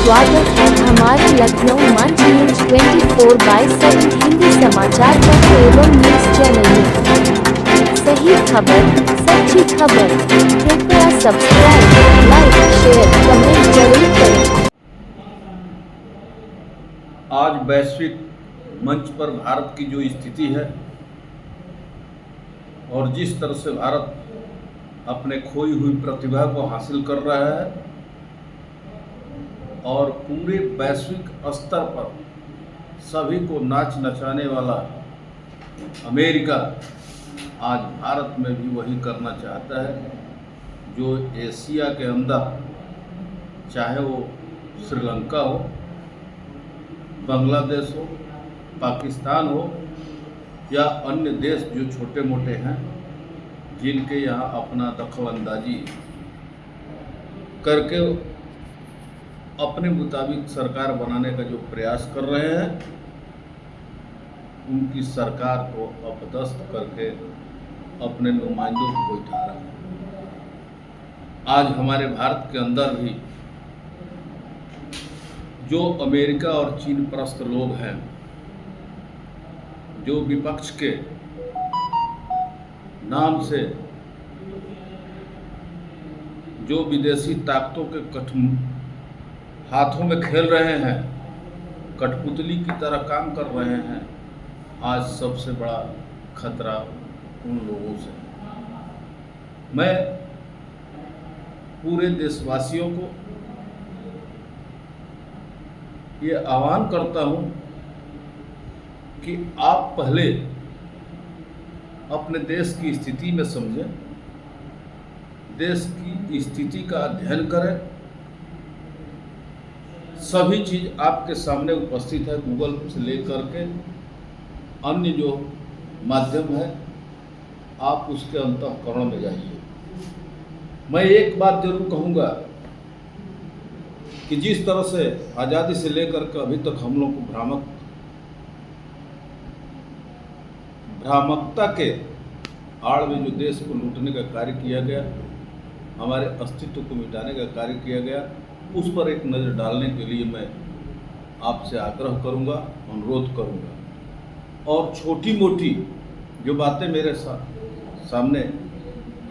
स्वागत है हमारे लखनऊ मंच न्यूज 24/7 हिंदी समाचार पत्र एवं न्यूज चैनल में। सही खबर, सच्ची खबर। कृपया सब्सक्राइब, लाइक, शेयर, कमेंट जरूर करें। आज वैश्विक मंच पर भारत की जो स्थिति है और जिस तरह से भारत अपने खोई हुई प्रतिभा को हासिल कर रहा है और पूरे वैश्विक स्तर पर सभी को नाच नचाने वाला अमेरिका आज भारत में भी वही करना चाहता है जो एशिया के अंदर, चाहे वो श्रीलंका हो, बांग्लादेश हो, पाकिस्तान हो या अन्य देश जो छोटे मोटे हैं, जिनके यहाँ अपना दखलंदाजी करके अपने मुताबिक सरकार बनाने का जो प्रयास कर रहे हैं, उनकी सरकार को अपदस्थ करके अपने नुमाइंदों को बैठा रहे हैं। आज हमारे भारत के अंदर भी जो अमेरिका और चीन परस्त लोग हैं, जो विपक्ष के नाम से जो विदेशी ताकतों के हाथों में खेल रहे हैं, कठपुतली की तरह काम कर रहे हैं, आज सबसे बड़ा खतरा उन लोगों से। मैं पूरे देशवासियों को ये आह्वान करता हूं कि आप पहले अपने देश की स्थिति में समझें, देश की स्थिति का अध्ययन करें। सभी चीज़ आपके सामने उपस्थित है, गूगल से लेकर के अन्य जो माध्यम है, आप उसके अंतःकरण में जाइए। मैं एक बात जरूर कहूँगा कि जिस तरह से आज़ादी से लेकर के अभी तक हम लोग को भ्रामकता के आड़ में जो देश को लूटने का कार्य किया गया, हमारे अस्तित्व को मिटाने का कार्य किया गया, उस पर एक नज़र डालने के लिए मैं आपसे आग्रह करूंगा, अनुरोध करूंगा। और छोटी मोटी जो बातें मेरे सामने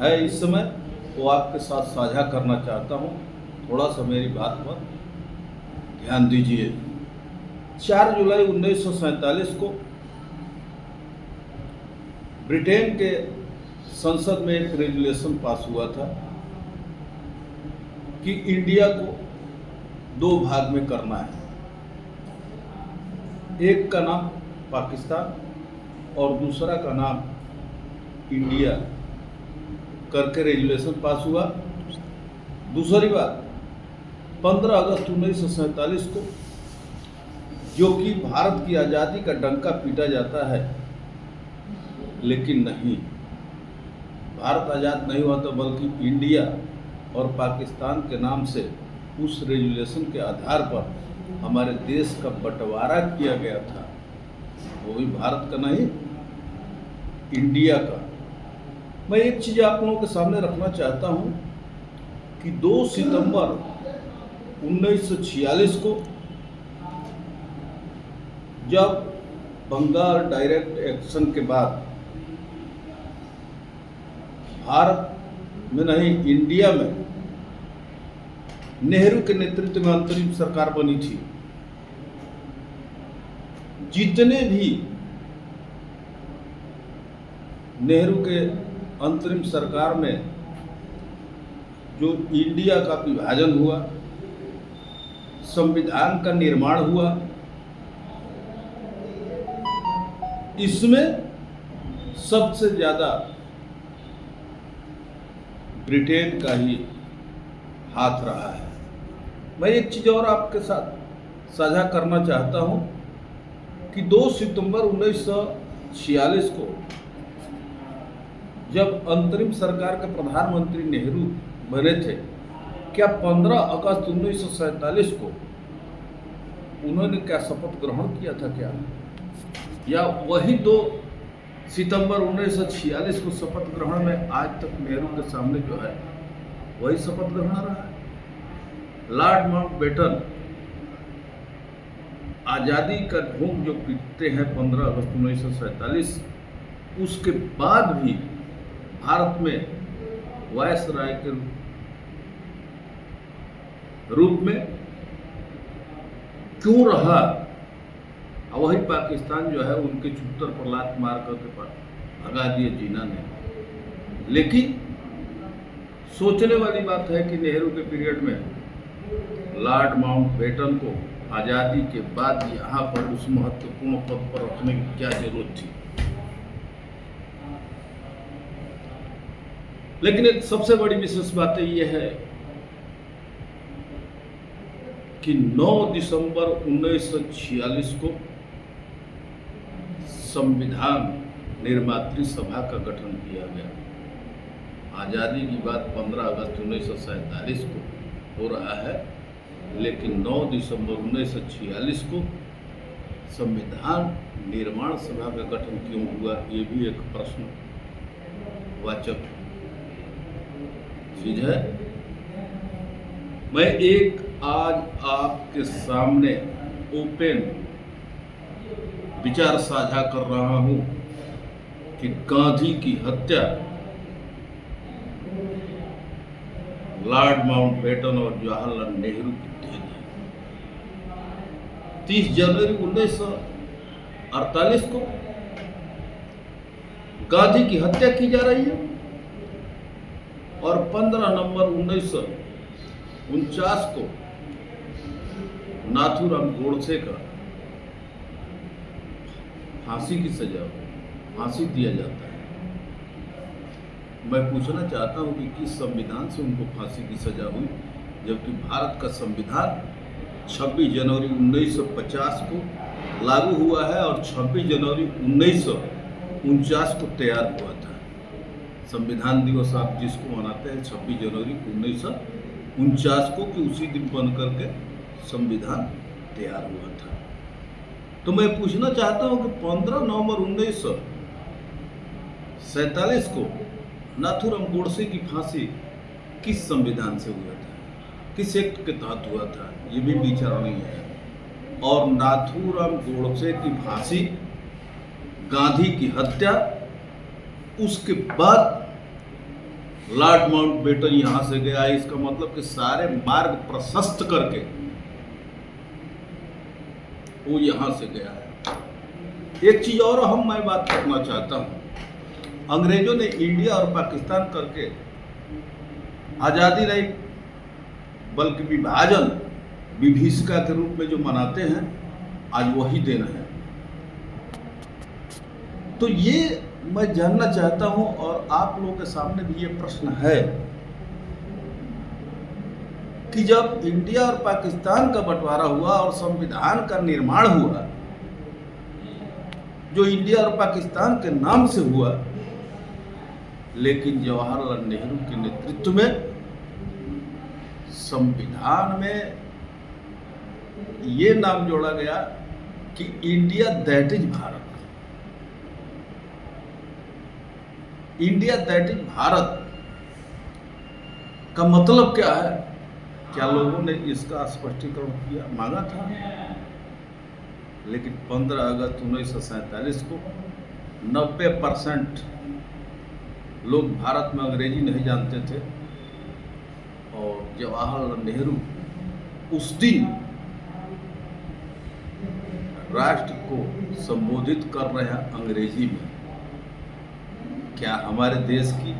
है इस समय, वो आपके साथ साझा करना चाहता हूं। थोड़ा सा मेरी बात पर ध्यान दीजिए। 4 जुलाई 1947 को ब्रिटेन के संसद में एक रेजुलेशन पास हुआ था कि इंडिया को 2 भाग में करना है। एक का नाम पाकिस्तान और दूसरा का नाम इंडिया करके रेजुलेशन पास हुआ। दूसरी बात, 15 अगस्त 1947 को जो कि भारत की आज़ादी का डंका पीटा जाता है, लेकिन नहीं, भारत आज़ाद नहीं हुआ था, बल्कि इंडिया और पाकिस्तान के नाम से उस रेजुलेशन के आधार पर हमारे देश का बंटवारा किया गया था। वो भी भारत का नहीं, इंडिया का। मैं एक चीज़ आप लोगों के सामने रखना चाहता हूं कि 2 सितंबर 1946 को जब बंगाल डायरेक्ट एक्शन के बाद भारत में नहीं, इंडिया में नेहरू के नेतृत्व में अंतरिम सरकार बनी थी, जितने भी नेहरू के अंतरिम सरकार में जो इंडिया का विभाजन हुआ, संविधान का निर्माण हुआ, इसमें सबसे ज़्यादा ब्रिटेन का ही हाथ रहा है। मैं एक चीज़ और आपके साथ साझा करना चाहता हूं कि 2 सितंबर 1946 को जब अंतरिम सरकार के प्रधानमंत्री नेहरू बने थे, क्या 15 अगस्त 1947 को उन्होंने क्या शपथ ग्रहण किया था क्या? या वही 2 सितंबर 1946 को शपथ ग्रहण में आज तक नेहरू के सामने जो है वही शपथ ग्रहण रहा है। लॉर्ड माउंटबेटन आज़ादी का ढोंग जो पीटते हैं 15 अगस्त 1947, उसके बाद भी भारत में वायसराय के रूप में क्यों रहा, वही पाकिस्तान जो है उनके चुत्तर पर लात मार करके भगा दिए जीना ने। लेकिन सोचने वाली बात है कि नेहरू के पीरियड में लॉर्ड माउंटबेटन को आज़ादी के बाद यहाँ पर उस महत्वपूर्ण पद पर रखने की क्या जरूरत थी। लेकिन एक सबसे बड़ी विशेष बात यह है कि 9 दिसंबर 1946 को संविधान निर्मात्री सभा का गठन किया गया। आज़ादी की बात 15 अगस्त 1947 को हो रहा है, लेकिन 9 दिसंबर 1946 को संविधान निर्माण सभा का गठन क्यों हुआ, ये भी एक प्रश्नवाचक चीज है। मैं एक आज आपके सामने ओपन विचार साझा कर रहा हूं कि गांधी की हत्या लॉर्ड माउंटबेटन और जवाहरलाल नेहरू की देन है। 30 जनवरी 1948 को गांधी की हत्या की जा रही है और 15 नवंबर 1949 को नाथूराम गोडसे का फांसी की सजा, फांसी दिया जाता है। मैं पूछना चाहता हूं कि किस संविधान से उनको फांसी की सजा हुई, जबकि भारत का संविधान 26 जनवरी 1950 को लागू हुआ है और 26 जनवरी 1949 को तैयार हुआ था। संविधान दिवस आप जिसको मनाते हैं 26 जनवरी 1949 को, कि उसी दिन बन करके संविधान तैयार हुआ था। तो मैं पूछना चाहता हूं कि 15 नवंबर 1947 को नाथूराम गोडसे की फांसी किस संविधान से हुआ था, किस एक्ट के तहत हुआ था, ये भी विचारणीय है। और नाथूराम गोडसे की फांसी, गांधी की हत्या, उसके बाद लॉर्ड माउंटबेटन यहां से गया, इसका मतलब कि सारे मार्ग प्रशस्त करके वो यहां से गया है। एक चीज और अहम मैं बात करना चाहता हूं, अंग्रेजों ने इंडिया और पाकिस्तान करके आज़ादी नहीं बल्कि विभाजन विभीषिका के रूप में जो मनाते हैं, आज वही दिन है। तो ये मैं जानना चाहता हूं और आप लोगों के सामने भी ये प्रश्न है कि जब इंडिया और पाकिस्तान का बंटवारा हुआ और संविधान का निर्माण हुआ, जो इंडिया और पाकिस्तान के नाम से हुआ, लेकिन जवाहरलाल नेहरू के नेतृत्व में संविधान में ये नाम जोड़ा गया कि India that is Bharat. India that is Bharat का मतलब क्या है? क्या लोगों ने इसका स्पष्टीकरण किया, मांगा था? लेकिन 15 अगस्त 1947 को 90% लोग भारत में अंग्रेजी नहीं जानते थे और जवाहरलाल नेहरू उस दिन राष्ट्र को संबोधित कर रहे हैं अंग्रेजी में। क्या हमारे देश की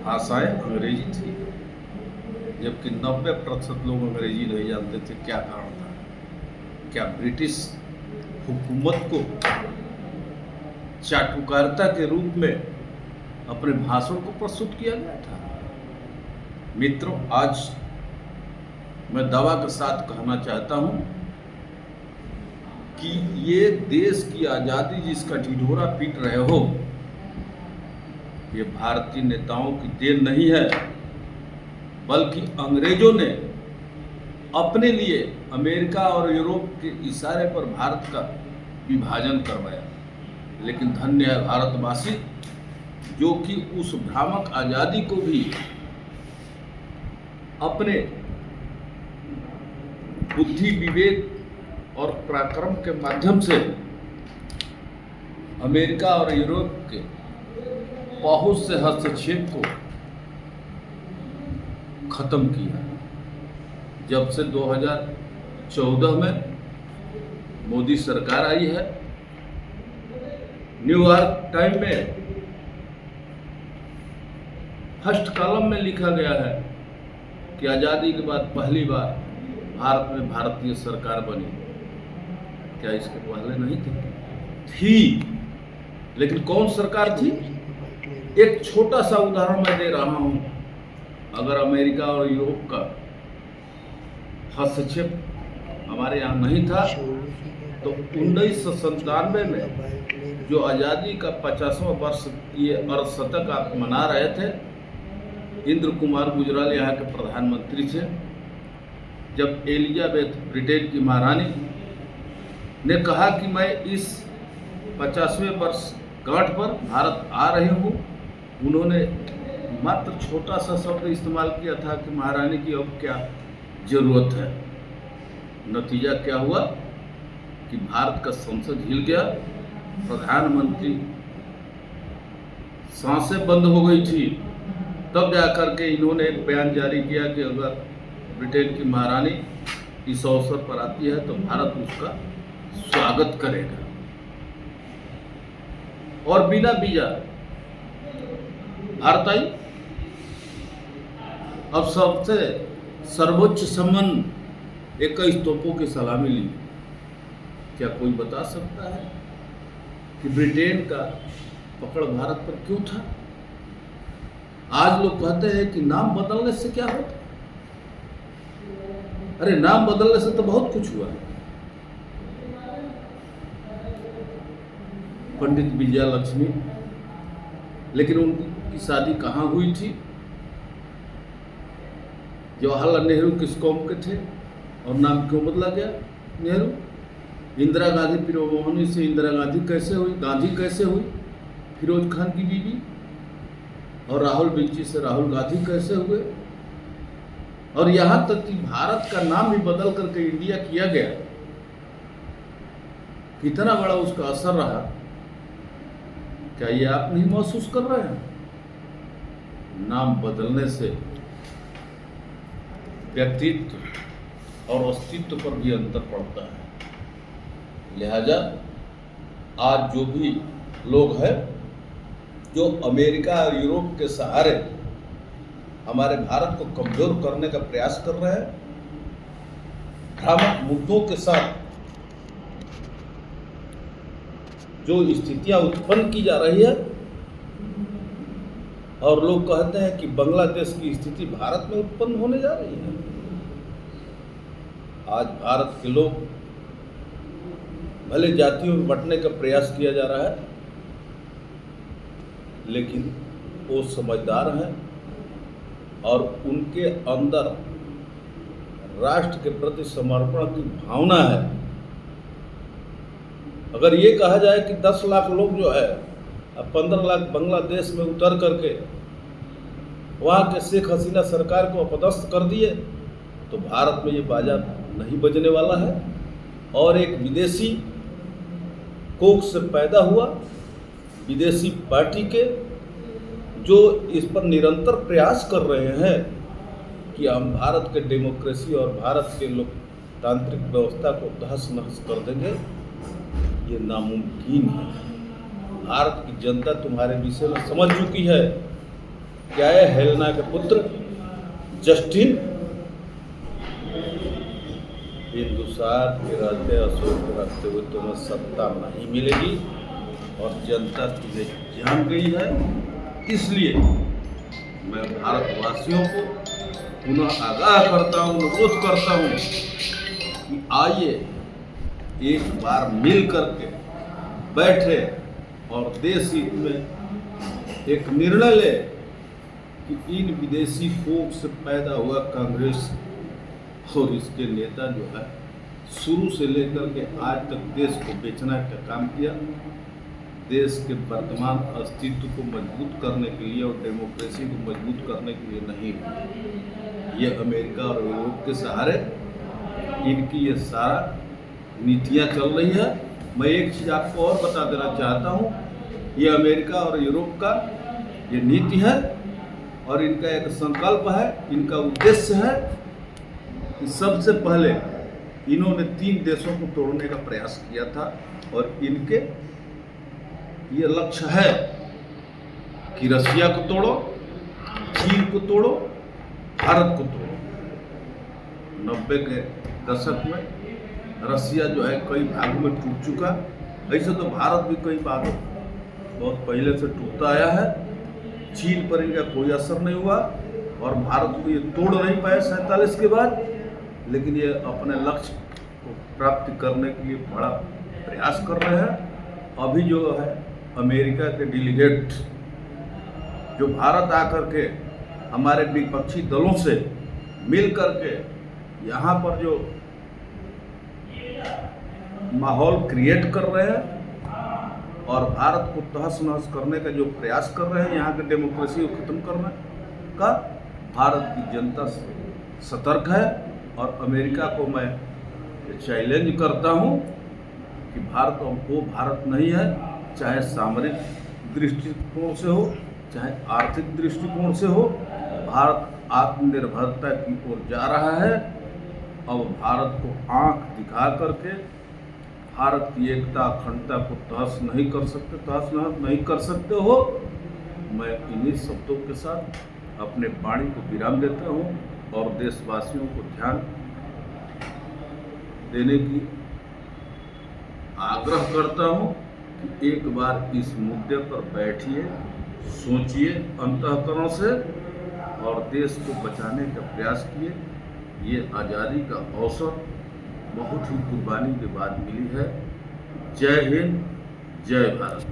भाषाएं अंग्रेजी थी, जबकि 90% लोग अंग्रेजी नहीं जानते थे? क्या कारण था? क्या ब्रिटिश हुकूमत को चाटुकारिता के रूप में अपने भाषण को प्रस्तुत किया गया था? मित्रों, आज मैं दावा के साथ कहना चाहता हूं कि ये देश की आज़ादी जिसका ढिढोरा पीट रहे हो, ये भारतीय नेताओं की देन नहीं है, बल्कि अंग्रेजों ने अपने लिए अमेरिका और यूरोप के इशारे पर भारत का विभाजन करवाया। लेकिन धन्य है भारतवासी जो कि उस भ्रामक आज़ादी को भी अपने बुद्धि, विवेक और पराक्रम के माध्यम से अमेरिका और यूरोप के बहुत से हस्तक्षेप को खत्म किया। जब से 2014 में मोदी सरकार आई है, न्यूयॉर्क टाइम में फर्स्ट कॉलम में लिखा गया है कि आज़ादी के बाद पहली बार भारत में भारतीय सरकार बनी। क्या इसके पहले नहीं थी? लेकिन कौन सरकार थी? एक छोटा सा उदाहरण मैं दे रहा हूं। अगर अमेरिका और यूरोप का हस्तक्षेप हमारे यहाँ नहीं था तो 1997 में जो आज़ादी का 50वां वर्ष ये अर्धशतक आप मना रहे थे, इंद्र कुमार गुजराल यहाँ के प्रधानमंत्री थे। जब एलिजाबेथ ब्रिटेन की महारानी ने कहा कि मैं इस 50वें वर्ष गांठ पर भारत आ रही हूँ, उन्होंने मात्र छोटा सा शब्द इस्तेमाल किया था कि महारानी की अब क्या जरूरत है। नतीजा क्या हुआ कि भारत का संसद हिल गया, प्रधानमंत्री सांसें बंद हो गई थी। तब जाकर के इन्होंने एक बयान जारी किया कि अगर ब्रिटेन की महारानी इस अवसर पर आती है तो भारत उसका स्वागत करेगा। और बिना वीजा भारत आई। अब सबसे सर्वोच्च सम्मान 21 तोपों की सलामी ली। क्या कोई बता सकता है कि ब्रिटेन का पकड़ भारत पर क्यों था? आज लोग कहते हैं कि नाम बदलने से क्या होता? अरे नाम बदलने से तो बहुत कुछ हुआ। पंडित विजया लक्ष्मी, लेकिन उनकी शादी कहाँ हुई थी? जवाहरलाल नेहरू किस कौम के थे और नाम क्यों बदला गया नेहरू? इंदिरा गांधी पीरमोहनी से इंदिरा गांधी कैसे हुई? गांधी कैसे हुई? फिरोज खान की बीवी। और राहुल बिंची से राहुल गांधी कैसे हुए? और यहाँ तक कि भारत का नाम भी बदल करके इंडिया किया गया। कितना बड़ा उसका असर रहा, क्या ये आप नहीं महसूस कर रहे हैं? नाम बदलने से व्यक्तित्व और अस्तित्व पर भी अंतर पड़ता है। लिहाजा आज जो भी लोग हैं जो अमेरिका और यूरोप के सहारे हमारे भारत को कमजोर करने का प्रयास कर रहे हैं, भ्रामक मुद्दों के साथ जो स्थितियां उत्पन्न की जा रही है, और लोग कहते हैं कि बांग्लादेश की स्थिति भारत में उत्पन्न होने जा रही है। आज भारत के लोग भले जातियों में बंटने का प्रयास किया जा रहा है, लेकिन वो समझदार हैं और उनके अंदर राष्ट्र के प्रति समर्पण की भावना है। अगर ये कहा जाए कि 10 लाख लोग जो है अब 15 लाख बांग्लादेश में उतर करके वहाँ के शेख हसीना सरकार को अपदस्थ कर दिए, तो भारत में ये बाजा नहीं बजने वाला है। और एक विदेशी कोख से पैदा हुआ विदेशी पार्टी के जो इस पर निरंतर प्रयास कर रहे हैं कि हम भारत के डेमोक्रेसी और भारत के लोकतांत्रिक व्यवस्था को तहस नहस कर देंगे, ये नामुमकिन है। भारत की जनता तुम्हारे विषय में समझ चुकी है। क्या है हेलेना के पुत्र जस्टिन हिंदुस्तान के रहते अशोक के रहते हुए तुम्हें सत्ता नहीं मिलेगी और जनता तुम्हें जान गई है। इसलिए मैं भारतवासियों को पुनः आगाह करता हूँ, अनुरोध करता हूँ कि आइए एक बार मिल करके बैठे और देश हित में एक निर्णय ले कि इन विदेशी कोख से पैदा हुआ कांग्रेस और इसके नेता जो है शुरू से लेकर के आज तक देश को बेचना का काम किया। देश के वर्तमान अस्तित्व को मजबूत करने के लिए और डेमोक्रेसी को मजबूत करने के लिए नहीं हुई। ये अमेरिका और यूरोप के सहारे इनकी ये सारा नीतियां चल रही है। मैं एक चीज़ आपको और बता देना चाहता हूँ, ये अमेरिका और यूरोप का ये नीति है और इनका एक संकल्प है, इनका उद्देश्य है कि सबसे पहले इन्होंने 3 देशों को तोड़ने का प्रयास किया था और इनके ये लक्ष्य है कि रसिया को तोड़ो, चीन को तोड़ो, भारत को तोड़ो। 90 के दशक में रसिया जो है कई भागों में टूट चुका, ऐसे तो भारत भी कई भागों बहुत पहले से टूटता आया है। चीन पर इनका कोई असर नहीं हुआ और भारत को ये तोड़ नहीं पाए 47 के बाद, लेकिन ये अपने लक्ष्य को प्राप्त करने के लिए बड़ा प्रयास कर रहे हैं। अभी जो है अमेरिका के डेलीगेट जो भारत आकर के हमारे विपक्षी दलों से मिल करके यहाँ पर जो माहौल क्रिएट कर रहे हैं और भारत को तहस नहस करने का जो प्रयास कर रहे हैं, यहाँ के डेमोक्रेसी को खत्म करने का, भारत की जनता सतर्क है। और अमेरिका को मैं चैलेंज करता हूँ कि भारत वो भारत नहीं है, चाहे सामरिक दृष्टिकोण से हो, चाहे आर्थिक दृष्टिकोण से हो। भारत आत्मनिर्भरता की ओर जा रहा है। अब भारत को आंख दिखा करके भारत की एकता अखंडता को तहस नहीं कर सकते हो। मैं इन्हीं शब्दों के साथ अपने वाणी को विराम देता हूँ और देशवासियों को ध्यान देने की आग्रह करता हूँ कि एक बार इस मुद्दे पर बैठिए, सोचिए अंतःकरण से और देश को बचाने का प्रयास किए। ये आज़ादी का अवसर बहुत ही कुर्बानी के बाद मिली है। जय हिंद, जय भारत।